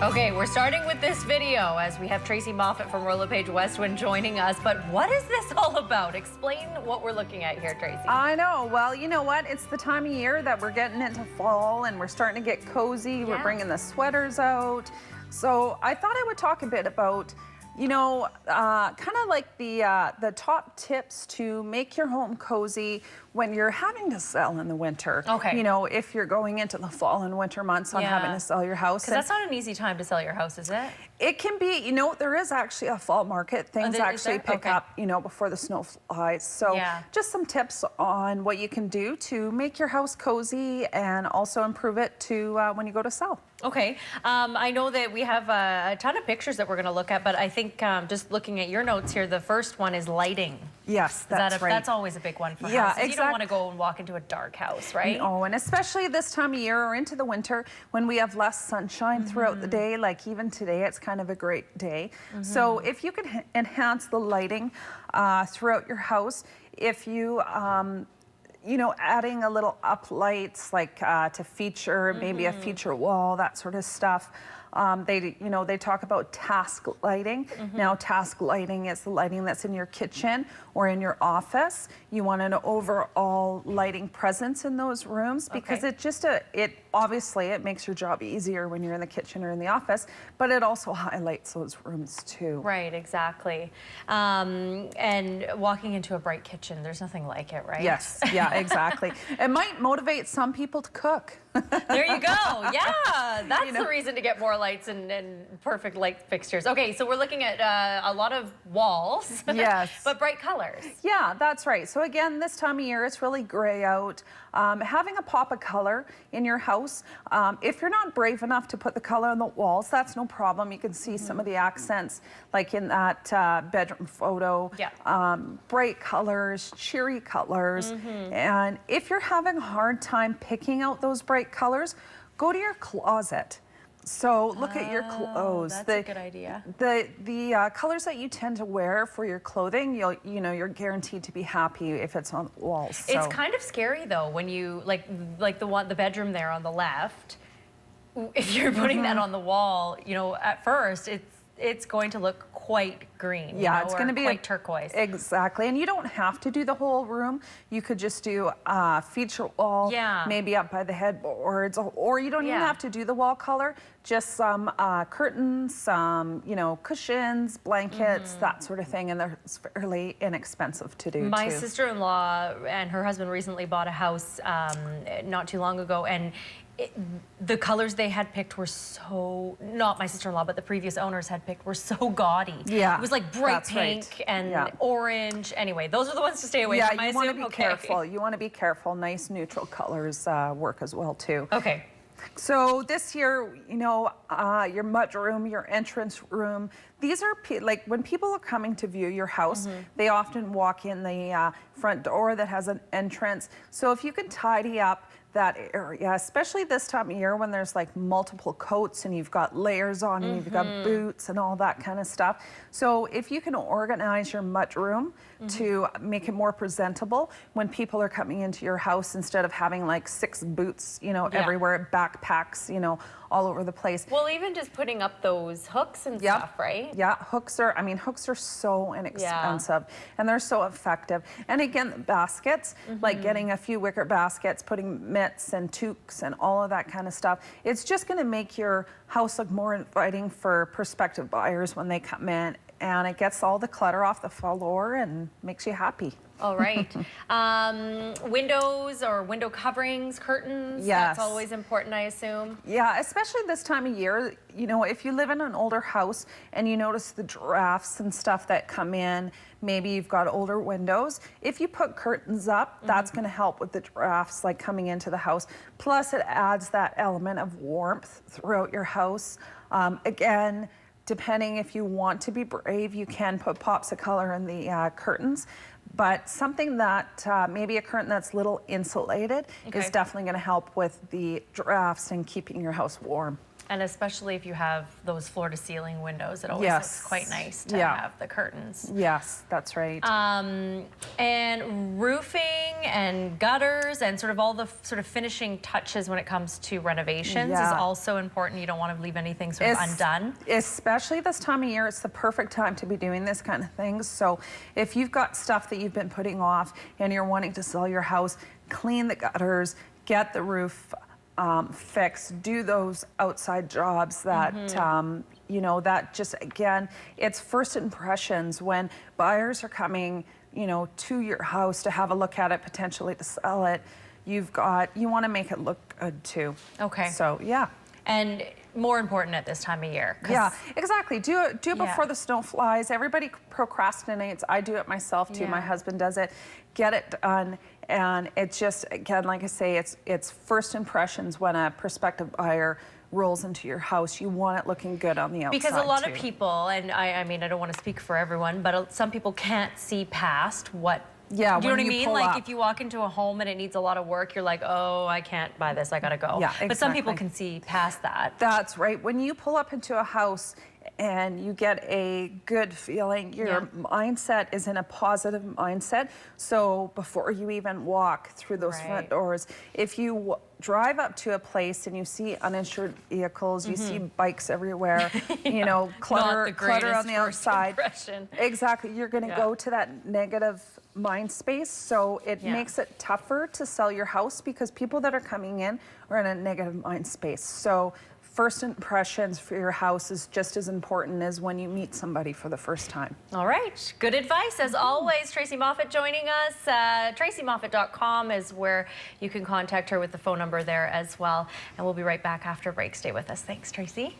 Okay, we're starting with this video as we have Tracy Moffett from Roller Page Westwind joining us. But what is this all about? Explain what we're looking at here, Tracy. I know. Well, you know what? It's the time of year that we're getting into fall and we're starting to get cozy. Yeah. We're bringing the sweaters out. So I thought I would talk a bit about, kind of like the top tips to make your home cozy when you're having to sell in the winter. Okay. You know, if you're going into the fall and winter months on having to sell your house. Because that's not an easy time to sell your house, is it? It can be, there is actually a fall market. Things actually pick up, before the snow flies. So just some tips on what you can do to make your house cozy and also improve it to when you go to sell. Okay. I know that we have a ton of pictures that we're going to look at, but I think just looking at your notes here, the first one is lighting. Yes, that's right. That's always a big one for houses. Exactly. You don't want to go and walk into a dark house, right? No, and especially this time of year or into the winter when we have less sunshine throughout the day, like even today, it's kind of a great day. So if you can enhance the lighting throughout your house, if you adding a little up lights like to feature, maybe a feature wall, that sort of stuff. They talk about task lighting. Now, task lighting is the lighting that's in your kitchen or in your office. You want an overall lighting presence in those rooms because it obviously it makes your job easier when you're in the kitchen or in the office, but it also highlights those rooms too. Right, exactly. And walking into a bright kitchen, there's nothing like it, right? Yes, yeah, exactly. It might motivate some people to cook. There you go. Yeah, that's the reason to get more lights and perfect light fixtures. Okay, so we're looking at a lot of walls. Yes. But bright colors. Yeah, that's right. So again, this time of year, it's really gray out. Having a pop of color in your house, if you're not brave enough to put the color on the walls, that's no problem. You can see some of the accents, like in that bedroom photo. Yeah. Bright colors, cheery colors. And if you're having a hard time picking out those bright colors, go to your closet. So look at your clothes. That's a good idea. The colors that you tend to wear for your clothing, you're guaranteed to be happy if it's on the walls. So. It's kind of scary though when you like the bedroom there on the left. If you're putting that on the wall, at first it's going to look quite green. Yeah, it's going to be quite turquoise. Exactly, and you don't have to do the whole room. You could just do a feature wall, maybe up by the headboards, or you don't even have to do the wall color. Just some curtains, some cushions, blankets, that sort of thing, and they're fairly inexpensive to do. My sister-in-law and her husband recently bought a house not too long ago, and the colors they had picked were so, not my sister-in-law, but the previous owners had picked were so gaudy. Yeah. It was like bright pink and orange. Anyway, those are the ones to stay away from. Yeah, you want to be careful. You want to be careful. Nice neutral colors work as well, too. Okay. So this year, your mud room, your entrance room, these are like when people are coming to view your house, they often walk in the front door that has an entrance. So if you can tidy up that area, especially this time of year when there's like multiple coats and you've got layers on and you've got boots and all that kind of stuff. So if you can organize your mud room to make it more presentable when people are coming into your house, instead of having like 6 boots, everywhere, backpacks, all over the place. Well, even just putting up those hooks and stuff, right? Yeah, hooks are so inexpensive and they're so effective. And again, the baskets, like getting a few wicker baskets, putting mitts and toques and all of that kind of stuff. It's just going to make your house look more inviting for prospective buyers when they come in, and it gets all the clutter off the floor and makes you happy. All right. Windows or window coverings, curtains, that's always important, I assume. Yeah, especially this time of year. If you live in an older house and you notice the drafts and stuff that come in, maybe you've got older windows. If you put curtains up, that's going to help with the drafts like coming into the house. Plus, it adds that element of warmth throughout your house. Again, depending if you want to be brave, you can put pops of color in the curtains. But something that, maybe a curtain that's a little insulated is definitely going to help with the drafts and keeping your house warm. And especially if you have those floor-to-ceiling windows, it always looks quite nice to have the curtains. Yes, that's right. And roofing and gutters and sort of all the sort of finishing touches when it comes to renovations is also important. You don't want to leave anything sort of undone. Especially this time of year, it's the perfect time to be doing this kind of things. So if you've got stuff that you've been putting off and you're wanting to sell your house, clean the gutters, get the roof fix, do those outside jobs that, you know, that just, again, it's first impressions when buyers are coming, you know, to your house to have a look at it, potentially to sell it. You want to make it look good too. Okay. So, yeah. And more important at this time of year. Yeah, exactly. Do it before the snow flies. Everybody procrastinates. I do it myself too. My husband does it. Get it done. And it's just, again, like I say, it's first impressions when a prospective buyer rolls into your house. You want it looking good on the outside because a lot of people, and I mean, I don't want to speak for everyone, but some people can't see past what. Yeah, do you know what I mean? Like if you walk into a home and it needs a lot of work, you're like, oh, I can't buy this, I gotta go. Yeah, exactly. But some people can see past that. That's right. When you pull up into a house and you get a good feeling, your mindset is in a positive mindset. So before you even walk through those front doors, if you drive up to a place and you see uninsured vehicles, you see bikes everywhere, you know, clutter on the outside. Exactly. You're going to go to that negative mind space. So it makes it tougher to sell your house because people that are coming in are in a negative mind space. So first impressions for your house is just as important as when you meet somebody for the first time. All right, good advice. As always, Tracy Moffett joining us. TracyMoffett.com is where you can contact her with the phone number there as well. And we'll be right back after break. Stay with us. Thanks, Tracy.